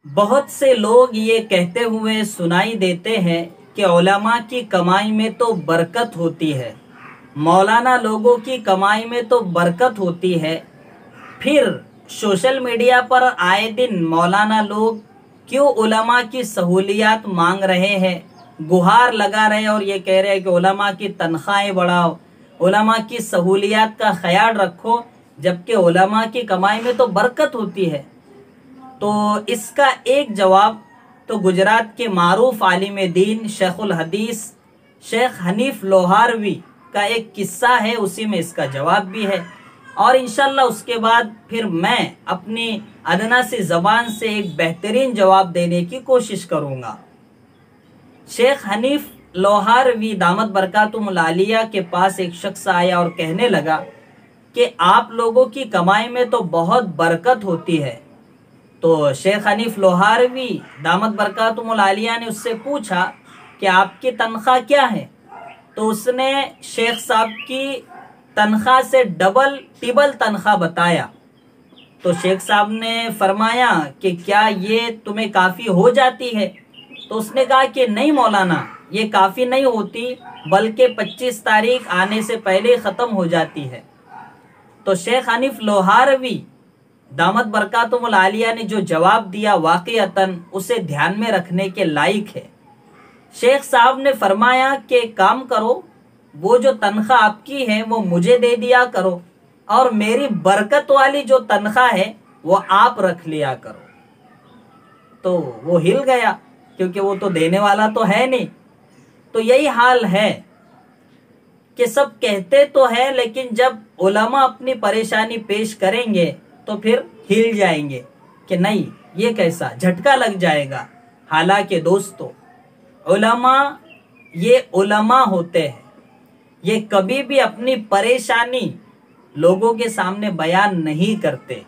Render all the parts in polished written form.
بہت سے لوگ یہ کہتے ہوئے سنائی دیتے ہیں کہ علماء کی کمائی میں تو برکت ہوتی ہے، مولانا لوگوں کی کمائی میں تو برکت ہوتی ہے، پھر سوشل میڈیا پر آئے دن مولانا لوگ کیوں علماء کی سہولیات مانگ رہے ہیں، گہار لگا رہے ہیں اور یہ کہہ رہے ہیں کہ علماء کی تنخواہیں بڑھاؤ، علماء کی سہولیات کا خیال رکھو، جبکہ علماء کی کمائی میں تو برکت ہوتی ہے۔ تو اس کا ایک جواب تو گجرات کے معروف عالم دین شیخ الحدیث شیخ حنیف لوہاروی کا ایک قصہ ہے، اسی میں اس کا جواب بھی ہے، اور انشاءاللہ اس کے بعد پھر میں اپنی ادنا سی زبان سے ایک بہترین جواب دینے کی کوشش کروں گا۔ شیخ حنیف لوہاروی دامت برکاتہم العالیہ کے پاس ایک شخص آیا اور کہنے لگا کہ آپ لوگوں کی کمائی میں تو بہت برکت ہوتی ہے۔ تو شیخ حنیف لوہاروی دامت برکاتہم العالیہ نے اس سے پوچھا کہ آپ کی تنخواہ کیا ہے؟ تو اس نے شیخ صاحب کی تنخواہ سے ڈبل ٹبل تنخواہ بتایا۔ تو شیخ صاحب نے فرمایا کہ کیا یہ تمہیں کافی ہو جاتی ہے؟ تو اس نے کہا کہ نہیں مولانا، یہ کافی نہیں ہوتی، بلکہ 25 تاریخ آنے سے پہلے ختم ہو جاتی ہے۔ تو شیخ حنیف لوہاروی دامت برکاتہم العالیہ نے جو جواب دیا واقعتاً اسے دھیان میں رکھنے کے لائق ہے۔ شیخ صاحب نے فرمایا کہ کام کرو، وہ جو تنخواہ آپ کی ہے وہ مجھے دے دیا کرو، اور میری برکت والی جو تنخواہ ہے وہ آپ رکھ لیا کرو۔ تو وہ ہل گیا، کیونکہ وہ تو دینے والا تو ہے نہیں۔ تو یہی حال ہے کہ سب کہتے تو ہے، لیکن جب علماء اپنی پریشانی پیش کریں گے تو پھر ہل جائیں گے کہ نہیں یہ کیسا، جھٹکا لگ جائے گا۔ حالانکہ دوستو، علماء یہ علماء ہوتے ہیں، یہ کبھی بھی اپنی پریشانی لوگوں کے سامنے بیان نہیں کرتے،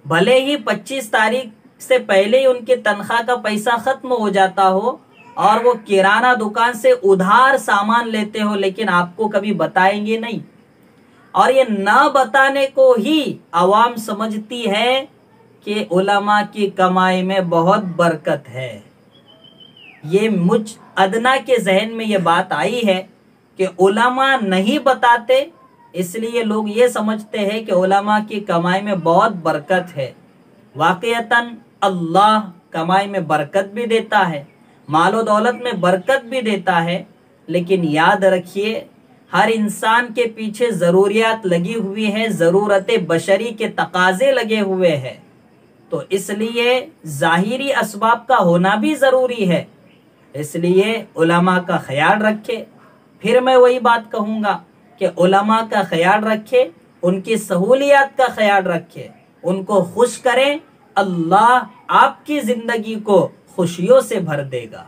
بھلے ہی 25 تاریخ سے پہلے ہی ان کی تنخواہ کا پیسہ ختم ہو جاتا ہو اور وہ کرانہ دکان سے ادھار سامان لیتے ہو، لیکن آپ کو کبھی بتائیں گے نہیں، اور یہ نہ بتانے کو ہی عوام سمجھتی ہے کہ علماء کی کمائی میں بہت برکت ہے۔ یہ مجھ ادنا کے ذہن میں یہ بات آئی ہے کہ علماء نہیں بتاتے، اس لیے لوگ یہ سمجھتے ہیں کہ علماء کی کمائی میں بہت برکت ہے۔ واقعتاً اللہ کمائی میں برکت بھی دیتا ہے، مال و دولت میں برکت بھی دیتا ہے، لیکن یاد رکھیے ہر انسان کے پیچھے ضروریات لگی ہوئی ہے، ضرورت بشری کے تقاضے لگے ہوئے ہیں، تو اس لیے ظاہری اسباب کا ہونا بھی ضروری ہے، اس لیے علماء کا خیال رکھے۔ پھر میں وہی بات کہوں گا کہ علماء کا خیال رکھے، ان کی سہولیات کا خیال رکھے، ان کو خوش کریں، اللہ آپ کی زندگی کو خوشیوں سے بھر دے گا۔